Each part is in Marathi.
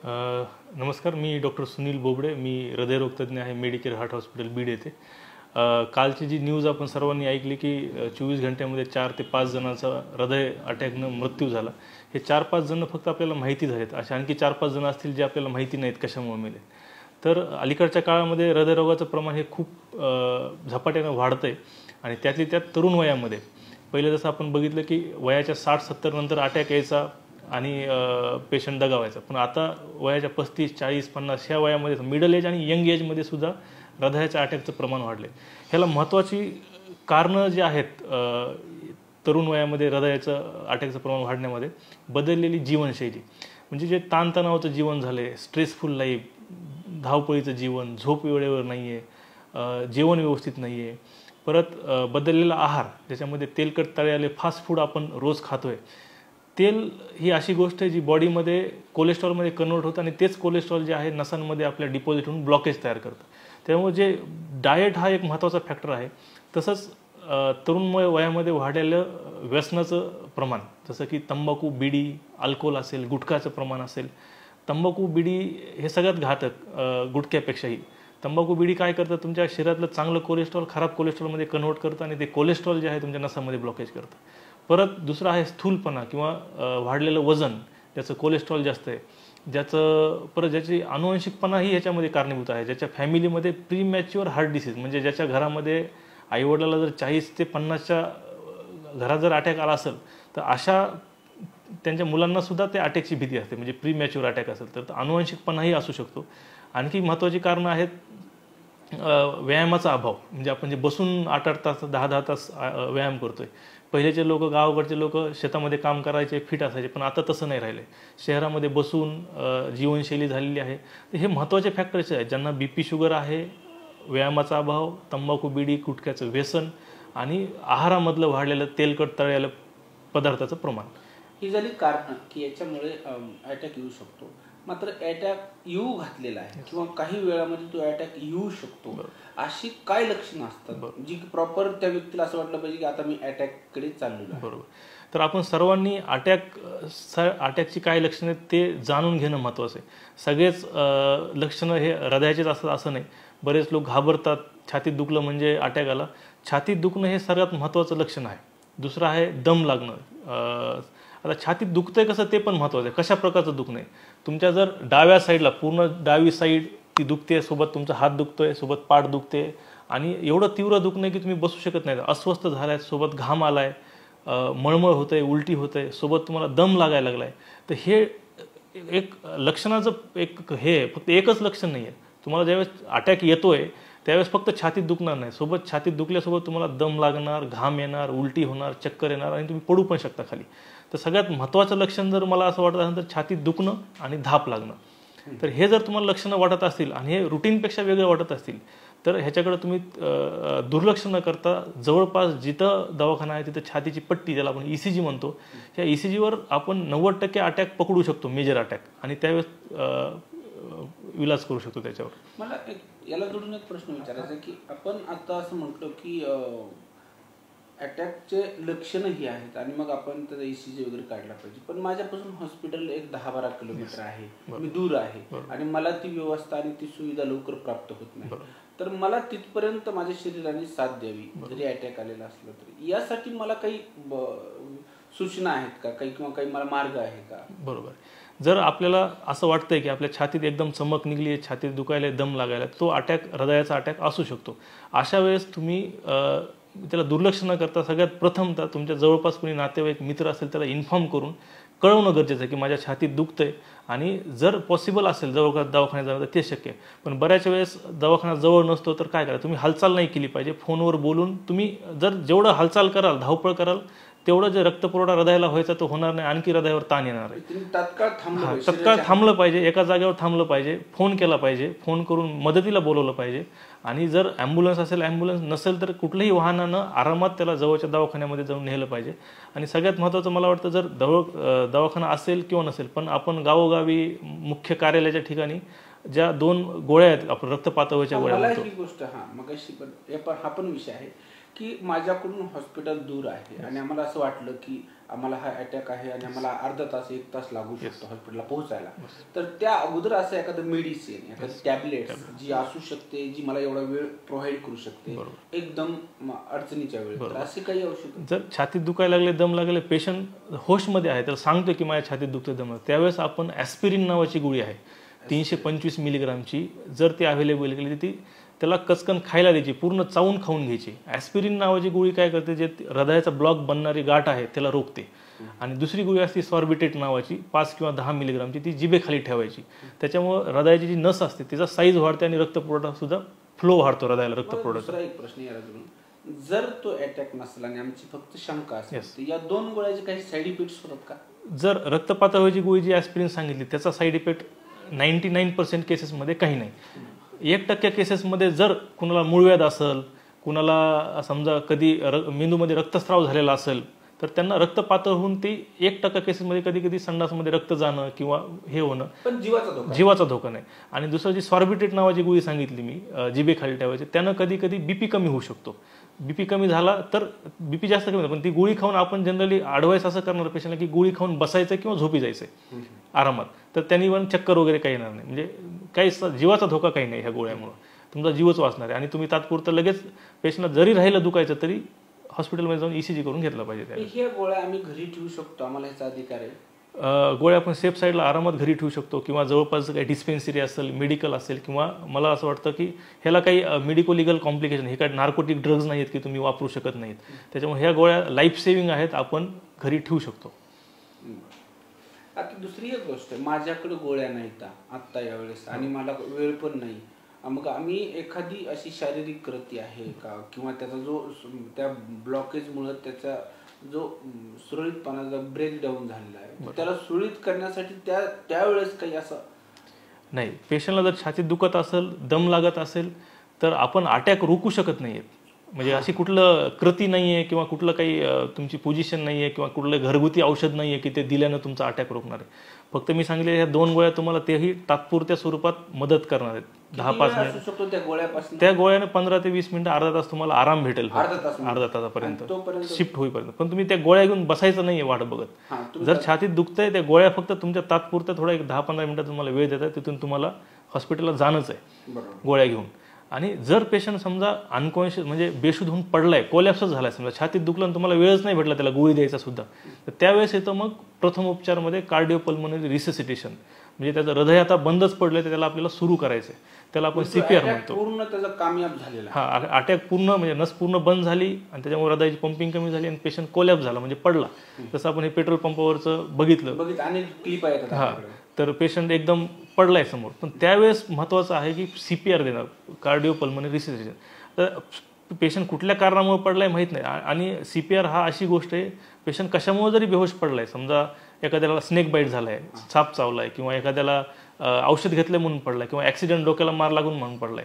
नमस्कार, मी डॉक्टर सुनील बोबडे. मी हृदयरोगतज्ञ आहे, मेडिकेअर हार्ट हॉस्पिटल बीड येथे. कालची जी न्यूज आपण सर्वांनी ऐकली की 24 घंट्यामध्ये 4 ते 5 जणांचा हृदय अटॅकनं मृत्यू झाला. हे 4-5 जण फक्त आपल्याला माहिती झालेत, असे आणखी 4-5 जण असतील जे आपल्याला माहिती नाहीत कशामुळे मेले. तर अलीकडच्या काळामध्ये हृदयरोगाचं प्रमाण हे खूप झपाट्यानं वाढतं आहे आणि त्यातली त्यात तरुण वयामध्ये. पहिले जसं आपण बघितलं की वयाच्या 60-70 नंतर अटॅक यायचा आणि पेशंट दगावायचा, पण आता वयाच्या 35, 40, 50 ह्या वयामध्ये मिडल एज आणि यंग एजमध्ये सुद्धा हृदयाच्या अटॅकचं प्रमाण वाढले. ह्याला महत्त्वाची कारणं जी आहेत तरुण वयामध्ये हृदयाचं अटॅकचं प्रमाण वाढण्यामध्ये बदललेली जीवनशैली, म्हणजे जे ताणतणावाचं जीवन झाले, स्ट्रेसफुल लाईफ, धावपळीचं जीवन, झोप वेळेवर नाही आहे, जेवण व्यवस्थित नाही आहे, परत बदललेला आहार ज्याच्यामध्ये तेलकट तळलेले फास्ट फूड आपण रोज खातो आहे. तेल ही अशी गोष्ट आहे जी बॉडीमध्ये कोलेस्ट्रॉलमध्ये कन्वर्ट होतं आणि तेच कोलेस्ट्रॉल जे आहे नसांमध्ये आपल्या डिपॉझिट होऊन ब्लॉकेज तयार करतं. त्यामुळे जे डाएट हा एक महत्त्वाचा फॅक्टर आहे. तसंच तरुण वयामध्ये वाढलेलं व्यसनाचं प्रमाण, जसं की तंबाखू, बिडी, अल्कोहोल असेल, गुटखाचं प्रमाण असेल. तंबाखू, बिडी हे सगळ्यात घातक गुटख्यापेक्षाही. तंबाखू, बिडी काय करतं, तुमच्या शरीरातलं चांगलं कोलेस्ट्रॉल खराब कोलेस्ट्रॉलमध्ये कन्वर्ट करतं आणि ते कोलेस्ट्रॉल जे आहे तुमच्या नसामध्ये ब्लॉकेज करतं. परत दुसरं आहे स्थूलपणा किंवा वाढलेलं वजन, ज्याचं कोलेस्ट्रॉल जास्त आहे, ज्याची अनुवंशिकपणाही ह्याच्यामध्ये कारणीभूत आहे. ज्याच्या फॅमिलीमध्ये प्रीमॅच्युअर हार्ट डिसीज, म्हणजे ज्याच्या घरामध्ये आईवडिलाला जर 40 ते 50च्या घरात जर अटॅक आला असेल तर अशा त्यांच्या मुलांनासुद्धा ते अटॅकची भीती असते, म्हणजे प्रीमॅच्युअर अटॅक असेल तर अनुवंशिकपणाही असू शकतो. आणखी महत्त्वाची कारणं आहेत व्यायामाचा अभाव, म्हणजे आपण जे बसून 8-8 तास 10-10 तास व्यायाम करतोय. पहिलेचे लोक, गावाकडचे लोक शेतामध्ये काम करायचे, फिट असायचे, पण आता तसं नाही राहिले. शहरामध्ये बसून जीवनशैली झालेली आहे. तर हे महत्त्वाचे फॅक्टर्स आहेत. ज्यांना BP, शुगर आहे, व्यायामाचा अभाव, तंबाखू, बिडी, गुटख्याचं व्यसन आणि आहारामधलं वाढलेलं तेलकट तळलेलं पदार्थाचं प्रमाण, ही झाली कारणं की याच्यामुळे अटॅक येऊ शकतो. मात्र अटॅक येऊ घातलेला आहे किंवा काही वेळामध्ये तो अटॅक येऊ शकतो, अशी काय लक्षणं असतात जी प्रॉपर त्या व्यक्तीला असं वाटलं पाहिजे की आता मी अटॅककडे चाललेलो आहे? बरोबर. तर आपण सर्वांनी अटॅकची काय लक्षणं आहेत ते जाणून घेणं महत्त्वाचं आहे. सगळेच लक्षणं हे हृदयाचेच असतात असं नाही. बरेच लोक घाबरतात, छातीत दुखलं म्हणजे अटॅक आला. छातीत दुखणं हे सर्वात महत्त्वाचं लक्षण आहे. दुसरं आहे दम लागणं. आता छातीत दुखतंय कसं ते पण महत्त्वाचं आहे. कशा प्रकारचं दुखणं आहे, तुमच्या जर डाव्या साईडला पूर्ण डावी साईड ती दुखते, सोबत तुमचा हात दुखतोय, सोबत पाठ दुखते आणि एवढं तीव्र दुखणं की तुम्ही बसू शकत नाही, अस्वस्थ झालाय, सोबत घाम आलाय, मळमळ होतंय, उलटी होतंय, सोबत तुम्हाला दम लागायला लागलाय, तर हे एक लक्षणाचं हे फक्त एकच लक्षण नाही आहे. तुम्हाला ज्यावेळेस अटॅक येतोय त्यावेळेस फक्त छातीत दुखणार नाही, सोबत छातीत दुखल्यासोबत तुम्हाला दम लागणार, घाम येणार, उलटी होणार, चक्कर येणार आणि तुम्ही पडू पण शकता खाली. तर सगळ्यात महत्त्वाचं लक्षण जर मला असं वाटत असेल तर छातीत दुखणं आणि धाप लागणं. तर हे जर तुम्हाला लक्षणं वाटत असतील आणि हे रुटीनपेक्षा वेगळे वाटत असतील तर ह्याच्याकडे तुम्ही दुर्लक्ष न करता जवळपास जिथं दवाखाना आहे तिथं छातीची पट्टी, ज्याला आपण ECG म्हणतो, ह्या ECGवर आपण 90% अटॅक पकडू शकतो, मेजर अटॅक, आणि त्यावेळेस इलाज करू शकतो त्याच्यावर. मला याला जोडून एक प्रश्न विचारायचा की आपण आता असं म्हटलं की अटॅकचे लक्षणही आहेत आणि मग आपण त्याचा ECG वगैरे काढला पाहिजे, पण माझ्यापासून हॉस्पिटल एक 10-12 किलोमीटर आहे, मी दूर आहे आणि मला ती व्यवस्था आणि ती सुविधा लवकर प्राप्त होत नाही. तर मला तिथपर्यंत माझ्या शरीराने साथ द्यावी जरी अटॅक आलेला असला तरी, यासाठी मला काही सूचना आहेत का, काही किंवा काही मला मार्ग आहे का? बरोबर. जर आपल्याला असं वाटतंय की आपल्या छातीत एकदम चमक निघली आहे, छातीत दुखायला, दम लागायला, तो अटॅक, हृदयाचा अटॅक असू शकतो. अशा वेळेस तुम्ही त्याला दुर्लक्ष न करता सगळ्यात प्रथमतः तुमच्या जवळपास कोणी नातेवाईक, मित्र असेल त्याला इन्फॉर्म करून कळवणं गरजेचं आहे की माझ्या छातीत दुखतंय, आणि जर पॉसिबल असेल जवळपास दवाखान्यात जाणं तर ते शक्य आहे. पण बऱ्याच वेळेस दवाखाना जवळ नसतो तर काय करा, तुम्ही हालचाल नाही केली पाहिजे. फोनवर बोलून तुम्ही जर जेवढं हालचाल कराल, धावपळ कराल, तेवढं जे रक्तपुरवठा हृदयाला व्हायचा तो होणार नाही, आणखी हृदयावर ताण येणार आहे. तत्काळ थांबलं पाहिजे, एका जागेवर थांबलं पाहिजे, फोन केला पाहिजे, फोन करून मदतीला बोलवलं पाहिजे. आणि जर ॲम्ब्युलन्स असेल, ॲम्ब्युलन्स नसेल तर कुठल्याही वाहनानं आरामात त्याला जवळच्या दवाखान्यामध्ये जाऊन नेलं पाहिजे. आणि सगळ्यात महत्त्वाचं मला वाटतं, जर दवाखाना असेल किंवा नसेल, पण आपण गावोगावी मुख्य कार्यालयाच्या ठिकाणी ज्या 2 गोळ्या आहेत, आपण रक्त पातळीच्या गोळ्या म्हणतो, ही गोष्ट हा पण विषय आहे की माझ्याकडून हॉस्पिटल दूर आहे आणि आम्हाला असं वाटलं की आम्हाला हा अटॅक आहे आणि आम्हाला अर्धा तास 1 तास लागू शकतो हॉस्पिटलला पोहोचायला, तर त्या अगोदर असं एखादं मेडिसिन, एखादी टॅबलेट जी असू शकते, जी मला एवढा वेळ प्रोव्हाइड करू शकते एकदम अडचणीच्या वेळेत, असे काही औषध? जर छातीत दुखायला लागले, दम लागले, पेशंट होशमध्ये आहे, तर सांगतो की माझ्या छातीत दुखते, दम, त्यावेळेस आपण ॲस्पिरिन नावाची गोळी आहे 325 मिलीग्रामची, जर ती अवेलेबल केली ती त्याला कचकन खायला द्यायची, पूर्ण चावून खाऊन घ्यायची. ॲस्पिरिन नावाची गोळी काय करते, जे हृदयाचा ब्लॉक बनणारी गाठ आहे त्याला रोखते. आणि दुसरी गोळी असते सॉर्बिटेट नावाची 5 किंवा 10 मिलीग्रामची, ती जिभेखाली ठेवायची. त्याच्यामुळे हृदयाची जी नस असते तिचा साईज वाढते आणि रक्तपुरवठा सुद्धा फ्लो वाढतो हृदयाला, रक्तपुरवठा. दुसरा एक प्रश्न याला धरून, जर तो अटॅक नसला आणि आमची फक्त शंका असेल, या 2 गोळ्याचे काही साईड इफेक्ट्स होतात का? जर रक्तपातळाची गोळी जी ॲस्पिरिन सांगितली त्याचा साईड इफेक्ट 99% केसेसमध्ये काही नाही. 1% केसेसमध्ये जर कुणाला मूळव्याध असेल, कुणाला समजा कधी मेंदूमध्ये रक्तस्राव झालेला असेल, तर त्यांना रक्त पातळ होऊन ती 1% केसेसमध्ये कधी कधी संडासमध्ये रक्त जाणं किंवा हे होणं, पण जीवाचा धोका नाही. आणि दुसरं जी सॉर्बिटेट नावाची गोळी सांगितली मी, जिभेखाली ठेवायची, त्यानं कधी कधी बीपी कमी होऊ शकतो. बीपी कमी झाला तर बीपी जास्त कमी, पण ती गोळी खाऊन आपण जनरली ॲडवाईस असं करणार पेशंटला की गोळी खाऊन बसायचं किंवा झोपी जायचं आरामात, तर त्यांनी पण चक्कर वगैरे काही येणार नाही. म्हणजे काही जीवाचा धोका काही नाही ह्या गोळ्यामुळं, तुमचा जीवच वाचणार आहे. आणि तुम्ही तात्पुरतं लगेच पेशंटला जरी राहिलं दुखायचं तरी हॉस्पिटलमध्ये जाऊन ECG करून घेतला पाहिजे. ह्या गोळ्या आम्ही घरी ठेवू शकतो, आम्हाला ह्याचा अधिकार आहे? गोळ्या आपण सेफ साईडला आरामात घरी ठेवू शकतो, किंवा जवळपास काही डिस्पेन्सरी असेल, मेडिकल असेल, किंवा मला असं वाटतं की ह्याला काही मेडिको लिगल कॉम्प्लिकेशन, हे काही नार्कोटिक ड्रग्ज नाही आहेत की तुम्ही वापरू शकत नाहीत. त्याच्यामुळे ह्या गोळ्या लाईफ सेव्हिंग आहेत, आपण घरी ठेवू शकतो. आता दुसरी एक गोष्ट, माझ्याकडे गोळ्या नाहीत आत्ता यावेळेस आणि मला वेळ पण नाही, मग आम्ही एखादी अशी शारीरिक कृती आहे का, किंवा त्याचा जो त्या ब्लॉकेजमुळे त्याचा जो सुरळीतपणाचा ब्रेकडाऊन झालेला आहे, त्याला सुरळीत करण्यासाठी त्यावेळेस काही असं नाही. पेशंटला जर छातीत दुखत असेल, दम लागत असेल, तर आपण अटॅक रोखू शकत नाहीयेत. म्हणजे अशी कुठलं कृती नाही आहे किंवा कुठलं काही तुमची पोझिशन नाही आहे किंवा कुठलं घरगुती औषध नाही आहे की ते दिल्यानं तुमचा अटॅक रोखणार आहे. फक्त मी सांगितले ह्या 2 गोळ्या तुम्हाला तेही तात्पुरत्या स्वरूपात मदत करणार आहेत. 10-5 मिनिट त्या गोळ्याने 15 ते 20 मिनिटं, अर्धा तास तुम्हाला आराम भेटेल, अर्धा तासापर्यंत शिफ्ट होईपर्यंत. पण तुम्ही त्या गोळ्या घेऊन बसायचं नाहीये वाट बघत. जर छातीत दुखतंय, त्या गोळ्या फक्त तुमच्या तात्पुरत्या थोडा एक 10-15 मिनिटात तुम्हाला वेळ देतात, तिथून तुम्हाला हॉस्पिटलला जाणंच आहे गोळ्या घेऊन. आणि जर पेशंट समजा अनकॉन्शियस म्हणजे बेशुद्ध होऊन पडलाय, कोलॅप्सच झालाय, समजा छातीत दुखलं आणि तुम्हाला वेळच नाही भेटला त्याला गोळी द्यायचा सुद्धा, तर त्यावेळेस येतं मग प्रथम उपचारमध्ये कार्डिओपल्मोनरी रिससिटेशन. म्हणजे त्याचं हृदय आता बंदच पडलंय, तर त्याला आपल्याला सुरू करायचंय, त्याला आपण CPR म्हणतो. पूर्ण त्याचा कामयाब झालेला, अटॅक पूर्ण म्हणजे नस पूर्ण बंद झाली आणि त्याच्यामुळे हृदयाची पंपिंग कमी झाली आणि पेशंट कोलॅप्स झाला, म्हणजे पडला. जसं आपण हे पेट्रोल पंपावरचं बघितलं, अनेक क्लिप आहेत, तर पेशंट एकदम पडलाय समोर. पण त्यावेळेस महत्त्वाचं आहे की CPR देणार, कार्डिओपल्मोनरी रिससिटेशन. तर पेशंट कुठल्या कारणामुळे पडलाय माहीत नाही. आणि CPR हा अशी गोष्ट आहे, पेशंट कशामुळे जरी बेहोश पडलाय, समजा एखाद्याला स्नेक बाईट झालाय, साप चावलाय, किंवा एखाद्याला औषध घेतलंय म्हणून पडलाय, किंवा ऍक्सिडेंट डोक्याला मार लागून म्हणून पडलाय,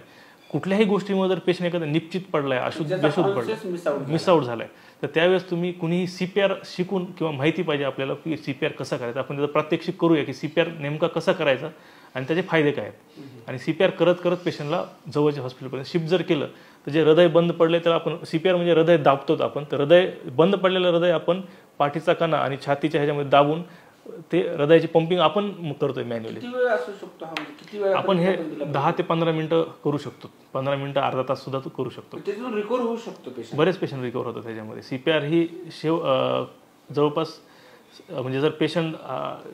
कुठल्याही गोष्टीमुळे जर पेशंट एखादा निश्चित पडलाय, अशुद्ध बेशुद्ध पडलाय, मिसआउट झालाय, तर त्यावेळेस तुम्ही कुणीही CPR शिकून किंवा माहिती पाहिजे आपल्याला की CPR कसा करायचा. आपण त्याचं प्रात्यक्षिक करूया की CPR नेमका कसा करायचा आणि त्याचे फायदे काय आहेत. आणि CPR करत करत पेशंटला जवळच्या हॉस्पिटलपर्यंत शिफ्ट जर केलं, तर जे हृदय बंद पडले, तर आपण CPR म्हणजे हृदय दाबतोच आपण, तर हृदय बंद पडलेलं हृदय आपण पाठीचा कणा आणि छातीच्या ह्याच्यामध्ये दाबून ते हृदयाची पंपिंग आपण करतोय मॅन्युअली. आपण हे 10 ते 15 मिनिटं करू शकतो, 15 मिनिटं, अर्धा तास सुद्धा तू करू शकतो. रिकव्हर होऊ शकतो, बरेच पेशंट रिकव्हर होतात त्याच्यामध्ये. CPR ही जवळपास म्हणजे जर पेशंट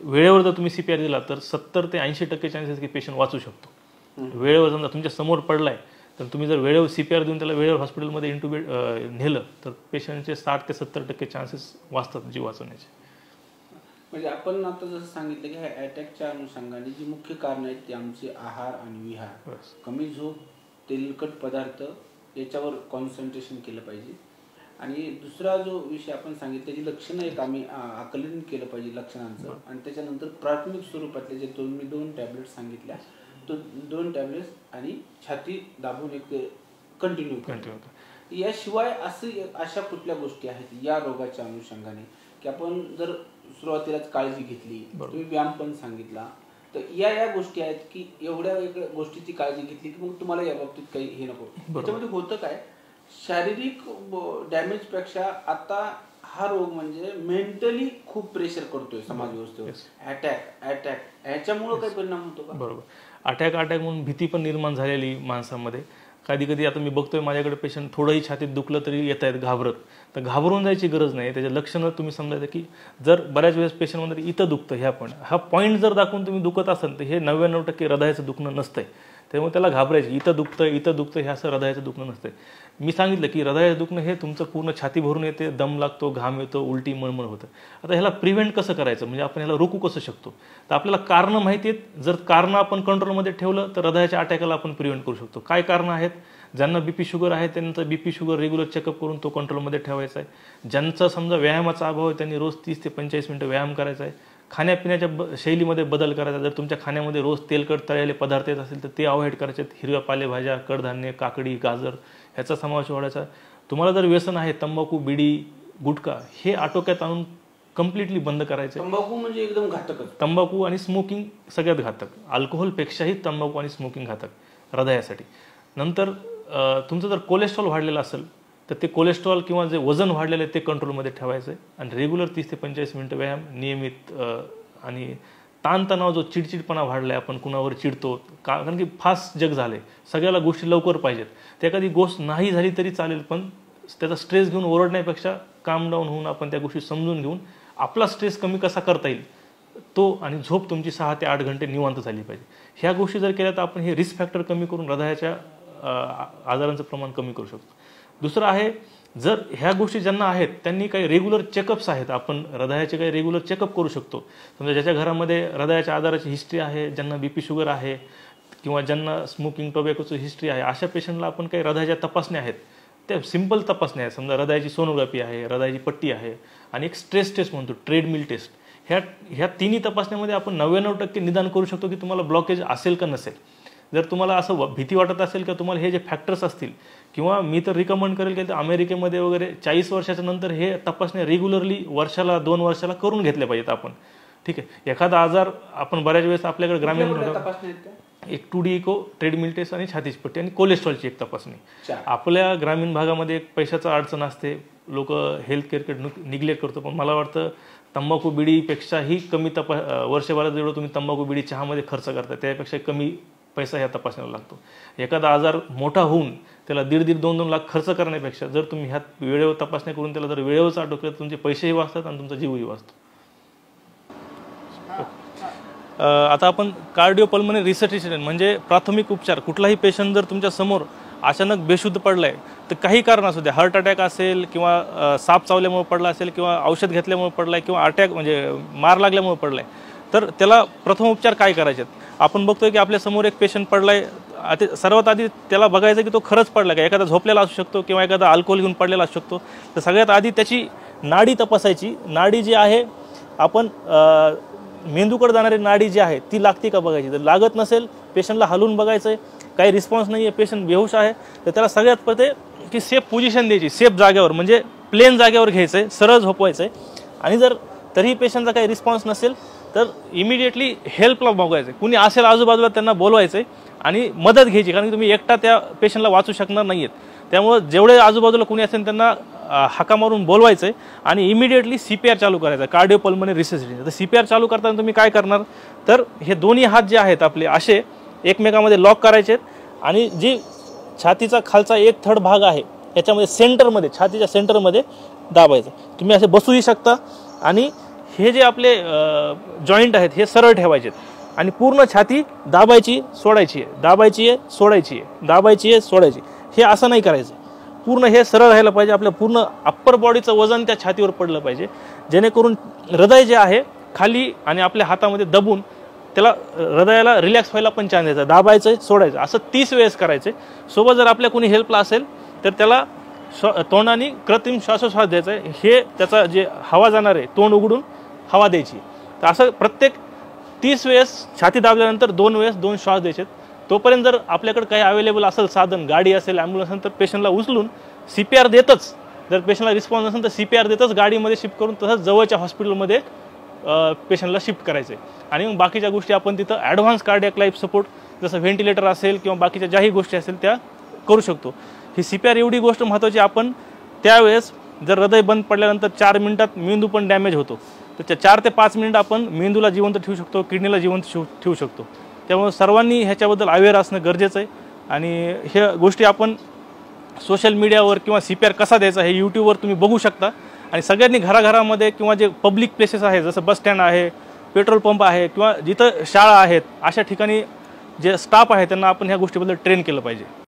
वेळेवर जर तुम्ही CPR दिला, तर 70 ते 80% चान्सेस की पेशंट वाचू शकतो. वेळेवर समजा तुमच्या समोर पडलाय, तर तुम्ही जर वेळेवर CPR देऊन त्याला वेळेवर हॉस्पिटलमध्ये इंटुबेट नेलं, तर पेशंटचे 60 ते 70% चान्सेस वाचतात जीव वाचवण्याचे. म्हणजे आपण आता जसं सांगितलं की ह्या अटॅकच्या अनुषंगाने जी मुख्य कारण आहेत ती आमचे आहार आणि विहार, कमी झोप, तेलकट पदार्थ, याच्यावर कॉन्सन्ट्रेशन केलं पाहिजे. आणि दुसरा जो विषय आपण सांगितलं त्याची लक्षणं एक आम्ही आकलन केलं पाहिजे लक्षणांचं. आणि त्याच्यानंतर प्राथमिक स्वरूपातले जे मी 2 टॅबलेट्स सांगितल्या, तो 2 टॅबलेट्स आणि छाती दाबून एक कंटिन्यू. याशिवाय अशा कुठल्या गोष्टी आहेत या रोगाच्या अनुषंगाने की आपण जर सुरुवातीलाच काळजी घेतली, तुम्ही व्यायाम पण सांगितला, तर या गोष्टी आहेत की एवढ्या गोष्टीची काळजी घेतली की मग तुम्हाला या बाबतीत काही हे नको. त्याच्यामध्ये होतं काय, शारीरिक डॅमेजपेक्षा आता हा रोग म्हणजे मेंटली खूप प्रेशर करतोय समाज व्यवस्थेवर. अटॅक ह्याच्यामुळे काही परिणाम होतो का? बरोबर. अटॅक म्हणून भीती पण निर्माण झालेली माणसामध्ये. कधी कधी आता मी बघतोय माझ्याकडे पेशंट थोडंही छातीत दुखलं तरी येत आहेत घाबरत. तर घाबरून जायची गरज नाही. त्याचे लक्षणं तुम्ही समजायचं की जर बऱ्याच वेळेस पेशंटमध्ये इथं दुखतं, ह्या पण हा पॉईंट जर दाखवून तुम्ही दुखत असाल तर हे 99% हृदयाचं दुखणं नसतंय. त्यामुळे त्याला घाबरायचं, इथं दुखतं हे असं हृदयाचं दुखणं नसतंय. मी सांगितलं की हृदयाचं दुखणं हे तुमचं पूर्ण छाती भरून येते, दम लागतो, घाम येतो, उलटी मळमळ होतं. आता ह्याला प्रिव्हेंट कसं करायचं, म्हणजे आपण ह्याला रोखू कसं शकतो? तर आपल्याला कारणं माहिती आहेत. जर कारणं आपण कंट्रोलमध्ये ठेवलं तर हृदयाच्या अटॅकाला आपण प्रिव्हेंट करू शकतो. काय कारणं आहेत? ज्यांना बीपी शुगर आहे त्यांचा बीपी शुगर रेग्युलर चेकअप करून तो कंट्रोलमध्ये ठेवायचा आहे. ज्यांचा समजा व्यायामाचा अभाव आहे त्यांनी रोज 30 ते 45 मिनिटं व्यायाम करायचा आहे. खाण्यापिण्याच्या शैलीमध्ये बदल करायचा. जर तुमच्या खाण्यामध्ये रोज तेलकट तळलेले पदार्थ येत असेल तर ते अवॉइड करायचे. हिरव्या पालेभाज्या, कडधान्य, काकडी, गाजर ह्याचा समावेश वाढायचा. तुम्हाला जर व्यसन आहे तंबाखू, बिडी, गुटखा हे आटोक्यात आणून कम्प्लिटली बंद करायचं. तंबाखू म्हणजे एकदम घातकच. तंबाखू आणि स्मोकिंग सगळ्यात घातक. अल्कोहोलपेक्षाही तंबाखू आणि स्मोकिंग घातक हृदयासाठी. नंतर तुमचं जर कोलेस्ट्रॉल वाढलेलं असेल तर ते कोलेस्ट्रॉल किंवा जे वजन वाढलेलं आहे ते कंट्रोलमध्ये ठेवायचं आहे. आणि रेग्युलर 30 ते 45 मिनिटं व्यायाम नियमित. आणि ताणतणाव जो चिडचिडपणा वाढला आहे, आपण कुणावर चिडतो कारण की फास्ट जग झालं आहे, सगळ्याला गोष्टी लवकर पाहिजेत. त्या एखादी गोष्ट नाही झाली तरी चालेल पण त्याचा स्ट्रेस घेऊन ओरडण्यापेक्षा काम डाऊन होऊन आपण त्या गोष्टी समजून घेऊन आपला स्ट्रेस कमी कसा करता येईल तो. आणि झोप तुमची 6 ते 8 घंटे निवांत झाली पाहिजे. ह्या गोष्टी जर केल्या तर आपण हे रिस्क फॅक्टर कमी करून हृदयाच्या आजारांचं प्रमाण कमी करू शकतो. दुसरं आहे, जर ह्या गोष्टी ज्यांना आहेत त्यांनी काही रेग्युलर चेकअप्स आहेत. आपण हृदयाचे काही रेग्युलर चेकअप करू शकतो. समजा ज्याच्या घरामध्ये हृदयाच्या आजाराची हिस्ट्री आहे, ज्यांना बीपी शुगर आहे किंवा ज्यांना स्मोकिंग टोबॅकोची हिस्ट्री आहे, अशा पेशंटला आपण काही हृदयाच्या तपासण्या आहेत, त्या सिंपल तपासण्या आहेत. समजा हृदयाची सोनोग्राफी आहे, हृदयाची पट्टी आहे आणि एक स्ट्रेस टेस्ट म्हणतो, ट्रेडमिल टेस्ट. ह्या तिन्ही तपासण्यामध्ये आपण 99% निदान करू शकतो की तुम्हाला ब्लॉकेज असेल का नसेल. जर तुम्हाला असं भीती वाटत असेल किंवा तुम्हाला हे जे फॅक्टर्स असतील, किंवा मी तर रिकमेंड करेल की अमेरिकेमध्ये वगैरे 40 वर्षाच्या नंतर हे तपासण्या रेग्युलरली वर्षाला 2 वर्षाला करून घेतल्या पाहिजेत आपण. ठीक आहे. एखादा आजार आपण बऱ्याच वेळेस आपल्याकडे ग्रामीण भागात एक 2D इको, ट्रेडमिल टेस्ट आणि छातीची पट्टी आणि कोलेस्ट्रॉलची एक तपासणी. आपल्या ग्रामीण भागामध्ये एक पैशाचा अडचण असते, लोक हेल्थ केअरकडे निग्लेक्ट करतो. पण मला वाटतं तंबाखू बिडीपेक्षाही कमी वर्षभरात जेवढं तुम्ही तंबाखू बिडी चहामध्ये खर्च करता त्यापेक्षा कमी पैसा ह्या तपासण्याला लागतो. एखादा आजार मोठा होऊन त्याला 1.5-2 लाख खर्च करण्यापेक्षा जर तुम्ही ह्यात वेळेवर तपासण्या करून त्याला जर वेळेवरच आटोकलं तर तुमचे पैसेही वाचतात आणि तुमचा जीवही वाचतो. आता आपण कार्डिओपल्मोनरी रिससिटेशन म्हणजे प्राथमिक उपचार. कुठलाही पेशंट जर तुमच्या समोर अचानक बेशुद्ध पडलाय तर काही कारण असू द्या, हार्ट अटॅक असेल किंवा साप चावल्यामुळे पडला असेल किंवा औषध घेतल्यामुळे पडलाय किंवा अटॅक म्हणजे मार लागल्यामुळे पडलाय, तर त्याला प्रथम उपचार काय करायचे. आपण बघतोय की आपल्या समोर एक पेशंट पडलाय, सर्वात आधी त्याला बघायचं की तो खरंच पडला का. एखादा झोपलेला असू शकतो किंवा एखादा अल्कोहोल घेऊन पडलेला असू शकतो. तर सगळ्यात आधी त्याची नाडी तपासायची. नाडी जी आहे, आपण मेंदूकडे जाणारी नाडी जी आहे ती लागते का बघायची. जर लागत नसेल पेशंटला हलवून बघायचं आहे. काही रिस्पॉन्स नाही आहे, पेशंट बेहोश आहे, तर त्याला सगळ्यात पहिले की सेफ पोझिशन द्यायची. सेफ जागेवर म्हणजे प्लेन जागेवर घ्यायचं आहे, सरळ झोपवायचं आहे. आणि जर तरीही पेशंटचा काही रिस्पॉन्स नसेल तर इमिडिएटली हेल्पला बघायचं. कुणी असेल आजूबाजूला त्यांना बोलवायचं आहे आणि मदत घ्यायची. कारण की तुम्ही एकटा त्या पेशंटला वाचू शकणार नाही आहेत. त्यामुळं जेवढे आजूबाजूला कुणी असेल त्यांना हाका मारून बोलवायचं आहे आणि इमिडिएटली CPR चालू करायचं, कार्डिओपल्मोनरी रिससिटेशन. तर CPR चालू करताना तुम्ही काय करणार, तर हे दोन्ही हात जे आहेत आपले असे एकमेकामध्ये लॉक करायचे आणि जी छातीचा खालचा 1/3 भाग आहे याच्यामध्ये सेंटरमध्ये, छातीच्या सेंटरमध्ये दाबायचं. तुम्ही असे बसूही शकता आणि हे जे आपले जॉईंट आहेत हे सरळ ठेवायचे आणि पूर्ण छाती दाबायची सोडायची आहे, दाबायची आहे सोडायची आहे, दाबायची आहे सोडायची. हे असं नाही करायचं. पूर्ण हे सरळ राहायला पाहिजे. आपलं पूर्ण अप्पर बॉडीचं वजन त्या छातीवर पडलं पाहिजे, जेणेकरून हृदय जे आहे खाली आणि आपल्या हातामध्ये दबून त्याला हृदयाला रिलॅक्स व्हायला पण चान्स द्यायचा. दाबायचं सोडायचं असं 30 वेळेस करायचे. सोबत जर आपल्या कोणी हेल्पला असेल तर त्याला तोंडाने कृत्रिम श्वासोच्छ्वास द्यायचा आहे. हे त्याचा जे हवा जाणार आहे तोंड उघडून हवा द्यायची. तर असं प्रत्येक 30 वेळेस छाती दाबल्यानंतर 2 वेळेस 2 श्वास द्यायचे. तोपर्यंत जर आपल्याकडे काही अवेलेबल असेल साधन, गाडी असेल, ॲम्ब्युलन्स असेल, तर पेशंटला उचलून CPR देतच. जर पेशंटला रिस्पॉन्स नसेल तर CPR देतच गाडीमध्ये शिफ्ट करून तसंच जवळच्या हॉस्पिटलमध्ये पेशंटला शिफ्ट करायचे. आणि मग बाकीच्या गोष्टी आपण तिथं ॲडव्हान्स कार्डियाक लाईफ सपोर्ट जसं व्हेंटिलेटर असेल किंवा बाकीच्या ज्याही गोष्टी असेल त्या करू शकतो. ही CPR एवढी गोष्ट महत्त्वाची, आपण त्यावेळेस जर हृदय बंद पडल्यानंतर 4 मिनिटात मेंदू पण डॅमेज होतो, तर 4 ते 5 मिनिट आपण मेंदूला जिवंत ठेवू शकतो, किडनीला जिवंत ठेवू शकतो. त्यामुळे सर्वांनी ह्याच्याबद्दल अवेअर असणं गरजेचं आहे. आणि ह्या गोष्टी आपण सोशल मीडियावर किंवा CPR कसा द्यायचा हे यूट्यूबवर तुम्ही बघू शकता. आणि सगळ्यांनी घराघरामध्ये किंवा जे पब्लिक प्लेसेस आहे, जसं बस स्टँड आहे, पेट्रोल पंप आहे किंवा जिथं शाळा आहेत, अशा ठिकाणी जे स्टाफ आहे त्यांना आपण ह्या गोष्टीबद्दल ट्रेन केलं पाहिजे.